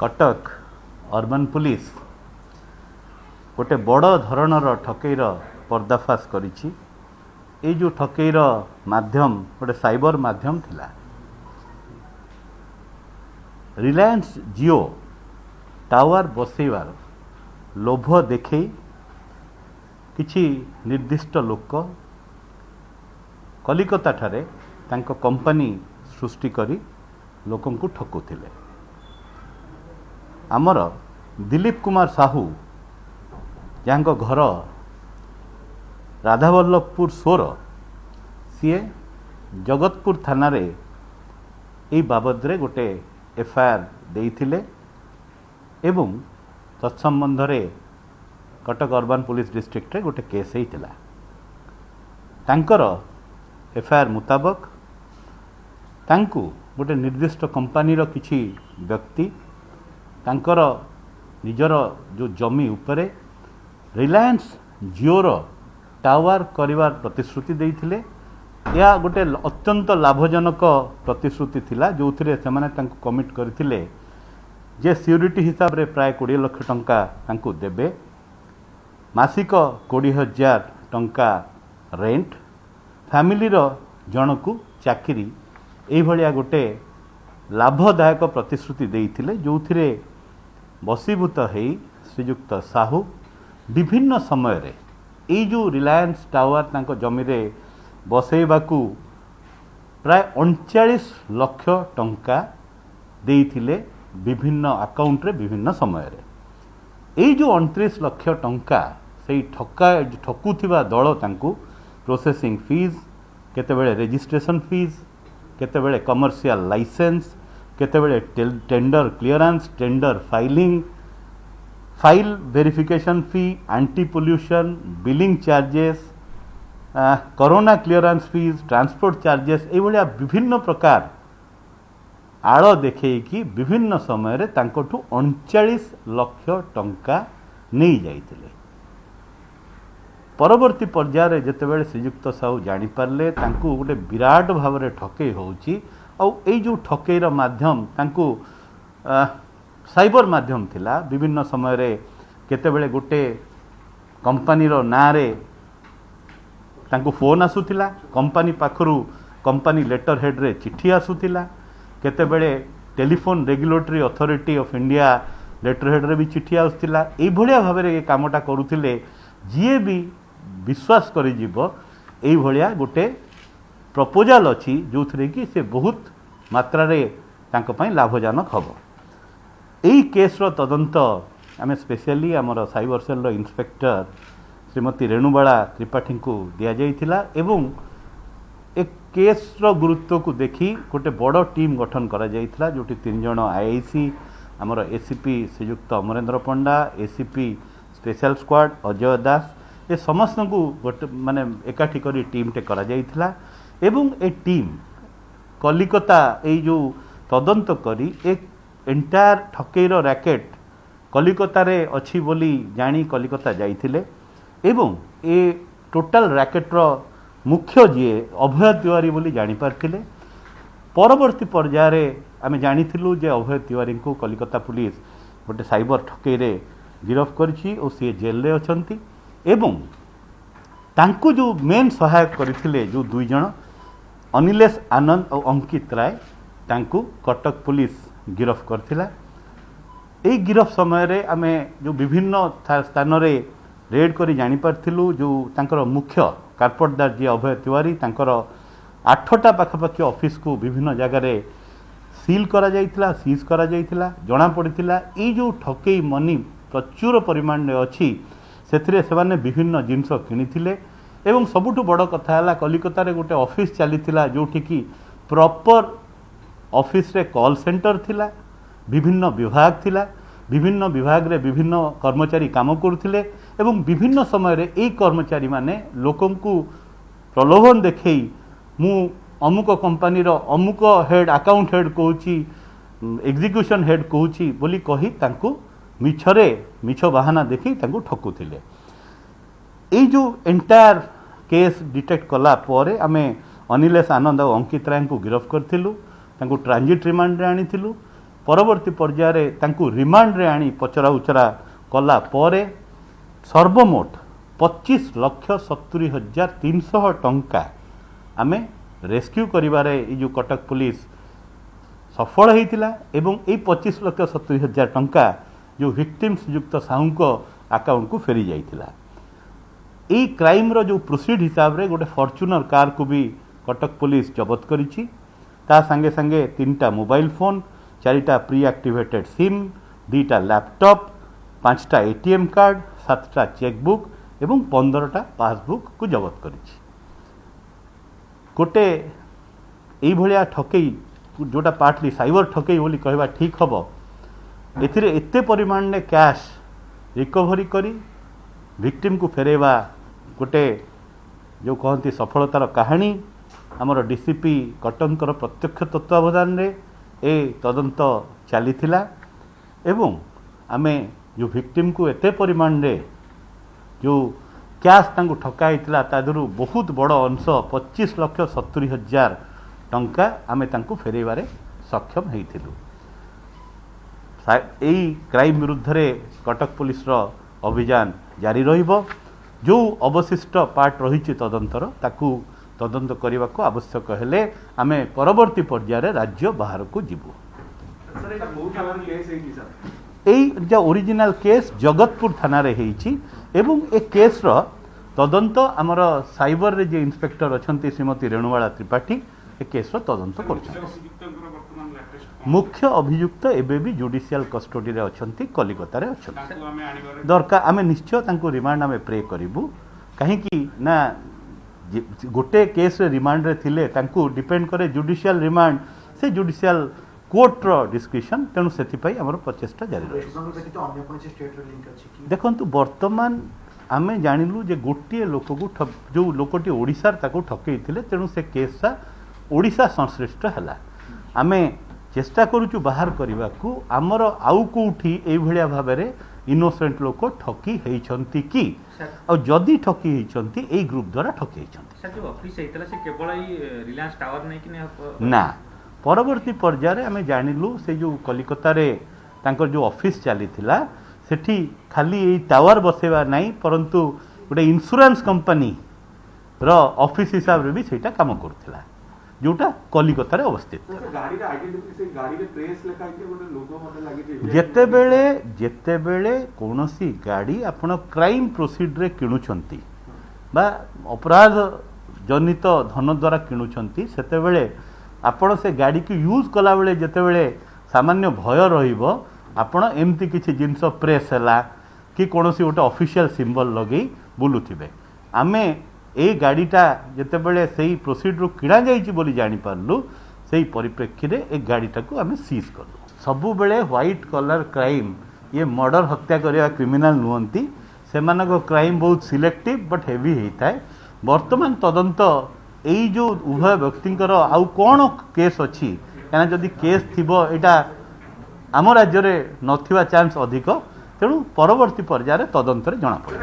Cuttack urban police गोटे बड़ धरणर ठकईर पर्दाफाश करिछि। ए जो ठकईर माध्यम गोटे साइबर माध्यम थिला। रिलायंस जियो टावर बसैवार लोभ देखै किछि निर्दिष्ट लोक कलिकता ठारे तांको कंपनी सृष्टि करी लोकन को ठकुथिले। आमर दिलीप कुमार साहू जहाँ घर राधावल्लभपुर सोर सी जगतपुर थाना रे ए बाबद रे गोटे एफआईआर देइथिले एवं तत्संबंध रे कटक अर्बन पुलिस डिस्ट्रिक्ट रे गोटे केस होइतिला। तांकर एफआईआर मुताबक तांकु गोटे निर्दिष्ट कंपनी रो किछि व्यक्ति तांकर निजर जो जमी उपरे रिलायंस जियोर टावर करिवार प्रतिश्रुति देइथिले। या गोटे अत्यंत लाभजनक प्रतिश्रुति थिला जो थिरे सेमाने तांकु कमिट करथिले जे सिक्योरिटी हिसाब रे प्राय 20 लाख टंका तांकु देबे, मासिक 20,000 टंका रेंट, फैमिली रो जनकु चाकरी, एई भलिया गोटे लाभदायक प्रतिश्रुति देइथिले जो थिरे बसीभूत हेई श्रीयुक्त साहू विभिन्न समय रे एई जो रिलायंस टावर तांको जमी रे बसैबाकू प्राय 39 लाख टंका देइथिले विभिन्न अकाउंट रे विभिन्न समय रे। एई जो 29 लाख टंका सेई ठकुथिबा दल तांकू प्रोसेसिंग फीस, केतेबेले रजिस्ट्रेशन फीस, केतेबेले कमर्शियल लाइसेंस, केतेबेले tender clearance, tender filing, file verification fee, anti pollution, billing charges, corona clearance fees, transport charges, ए भलिया विभिन्न प्रकार आड़ देखैकी विभिन्न समय रे तांकोठु 39 लाख टंका नहीं जाइथिले। परवर्ती पर्याय जेतेबेले श्रीयुक्त साहू जानी पारले तांकू गोटे विराट भाव में ठकई होउची और ए जो ठकईर माध्यम तांकू साइबर माध्यम थिला। विभिन्न समय रे केतेबेले गोटे कंपनी रो ना रे तांकू फोन आसुथिला, कंपनी पाखरु कंपनी लेटर हेड रे चिट्ठी आसुथिला, केतेबेले telephone regulatory authority of India letterhead रे भी चिट्ठी आसुथिला। ए भलिया भाव रे कामटा करूथिले जीए भी विश्वास करि जीवो एई भलिया गोटे प्रपोजल अछि जो थरे कि से बहुत मात्रा रे तांको पई लाभजनक हबो। एई केस रो तदंत आमे स्पेशली हमर cyber cell row inspector Shrimati Renubala Tripathi को दिया जाइथिला एवं एक केस रो गुरुत्व को देखी गोटे बड़ टीम गठन करा जाइथिला जोटी 3 जण आईआईसी हमर एसीपी श्रीयुक्त अमरेंद्र पंडा, एसीपी स्पेशल स्क्वाड अजय दास, ये समस्त को गोटे माने एकाठी करी टीम टे करा जाइथिला एवं ए टीम कलिकता ए जो तदंत करी एक एंटायर ठकईर रैकेट कलिकता रे अछि बोली जानी कलिकता जाइथिले एवं ए टोटल रैकेट रो मुख्य जीए अभय तिवारी बोली जानी पारथिले। परवर्ती पर्याय रे आमे जानिथिलु जे अभय तिवारी को कलिकता पुलिस गोटे साइबर ठकई रे गिरफ्त करछि और सी जेल रे अछंती एवं तांको जो मेन सहायक करथिले जो 2 जण अनिलेश आनंद और अंकित राय तांको कटक पुलिस गिरफ्त करथिला। एई गिरफ्त समय रे आमे जो विभिन्न स्थान रे रेड करी जानी पारथिलु जो तांकर मुख्य कारपटदार जी अभय तिवारी तांकर 8टा पाखापाखि ऑफिस को विभिन्न जगह रे सील करा जाइथिला, सीज करा जाइथिला। जना पड़िथिला ए जो ठकई मनी प्रचुर परिमाण में अच्छी से सेमाने विभिन्न जिनस किनिथिले एवं सबुठु बड़ कथा है कलिकता रे गोटे ऑफिस चलीथिला जोठी की प्रॉपर ऑफिस रे कॉल सेंटर थिला, विभिन्न विभाग थिला, विभिन्न विभाग रे विभिन्न कर्मचारी काम करुथिले एवं विभिन्न समय रे ए कर्मचारी माने लोकन को प्रलोभन देखई मु अमुक कंपनी रो अमुक हेड अकाउंट हेड कहूची, एग्जीक्यूशन हेड कहूची बोली कही तांकू मिछरे मिछ बाहाना देखी तांकू ठकुथिले। ए जो एंटायर केस डिटेक्ट कला परे आमे अनिलेश आनंद और अंकित राय को गिरफ्त करथिलु, तांकू ट्रांजिट रिमांड रे आनिथिलु परवर्ती पर्यायर तांकू रिमांड रे आनी पचरा उचरा कला परे सर्वमोट 25,70,300 टंका आमे रेस्क्यू करिबारे ए जो कटक पुलिस सफल होइतिला एवं ए 25,70,000 टंका जो विक्टिम श्रीजुक्त साहू को अकाउंट को फेरी जाइतिला। ए क्राइम रो जो प्रोसीड हिसाब रे गोटे फॉर्च्यूनर कार को भी कटक पुलिस जबत करिछि। ता संगे संगे 3टा मोबाइल फोन, 4टा प्री एक्टिवेटेड सिम, 2टा लैपटॉप, 5टा एटीएम कार्ड, 7टा चेकबुक एवं 15टा पासबुक को जबत करिछि। गोटे एई भलिया ठकई जोटा पार्टली साइबर ठकई बोली कहवा ठीक हबो। एथिरे एते परिमाण ने कैश रिकवरी करी विक्टिम को फेरेवा गोटे जो कहती सफलतार कहानी आमर डीसीपी कटंकर प्रत्यक्ष तत्वावधान रे ए तदंत चलीथिला एवं आमे जो विक्टिम को एते परिमाण रे जो कैश तांको ठकाइथिला तादरु बहुत बड़ अंश 25,70,000 टंका आमे तांको फेरेबारे सक्षम हेइथिलु। एई क्राइम विरुद्ध रे कटक पुलिस रो अभियान जारी रहिबो। जो अवशिष्ट पार्ट रही तदंतर ताकू तदंत करने को आवश्यक हेले आमे परवर्ती पर्यायर राज्य बाहर को जीवु। जो ओरिजिनल केस जगतपुर थाना रे हेइछि एवं ए केस रो तदंत आमर साइबर रे जे इंस्पेक्टर अछंती श्रीमती रेणुबाला त्रिपाठी ए केस रो तदंत करछन। मुख्य अभियुक्त एबे भी जुडिशियल कस्टडी रे अछंती कलिकता रे अछंती। दरकार आमे निश्चय तांको रिमांड आमे प्रे करिवु कहीं कि ना गोटे केस रे रिमांड रे थिले तांको डिपेंड करे जुडिशियल रिमांड से जुडिशियल कोर्ट रो डिस्क्रिप्शन तेणु सेति पई हमर प्रचेष्टा जारी रही। देखंतु वर्तमान आमे जानिलु जे गोटे लोक को जो लोकटी ओडिसार ताको ठकई थिले तेणु से केसटा ओडिसा संश्लिष्ट हला। आमे चेष्टा करूचु बाहर करने को आमर आउ कौटी ए भलिया भाबरे इनोसेंट लोक ठकी हेइछंती कि और जदी ठकी हेइछंती ए ग्रुप द्वारा ठकी हेइछंती। सर जो ऑफिस हेइतला से केवल रिलायंस टावर नै कि ना परवर्ती पर्यायर आमे जानिलु से जो कलिकता रे तांकर जो ऑफिस चली थिला सेठी खाली ए टावर बसेवा नाही परंतु गोटे इंश्योरेंस कंपनी रो ऑफिस हिसाब रे भी सेटा काम करथिला जोटा कलिकता रे अवस्थित। जेते बेले कौनसी गाड़ी आपण क्राइम प्रोसीड रे किणुछंती बा अपराध जनित धन द्वारा किणुछंती सेते बेले आपण से गाड़ी की यूज कला बेले जेते बेले सामान्य भय रहिबो आपण एमती किछि जिंस प्रेस हला कि कौनसी गोटे ऑफिशियल सिंबल लगे बुलुथिबे। आमे ए गाड़ीटा जितेबले से प्रोसीड रू किणा जाइए जानी पार्लु से परिप्रेक्षी रे ए गाड़ीटा को आमे सीज कलु। सबु बेले व्हाइट कलर क्राइम ये मर्डर हत्या करवा क्रिमिनाल नुहंती सेमानको क्राइम बहुत सिलेक्टिव बट हेवी होता है। वर्तमान तदंत यही जो उभय व्यक्तिंकर आउ कौन केस अच्छी क्या जदि केस थिबो एटा आम राज्य में नथिबा चांस अधिक तेणु परवर्ती पर्यायर तदंत रे जଣା पड़े।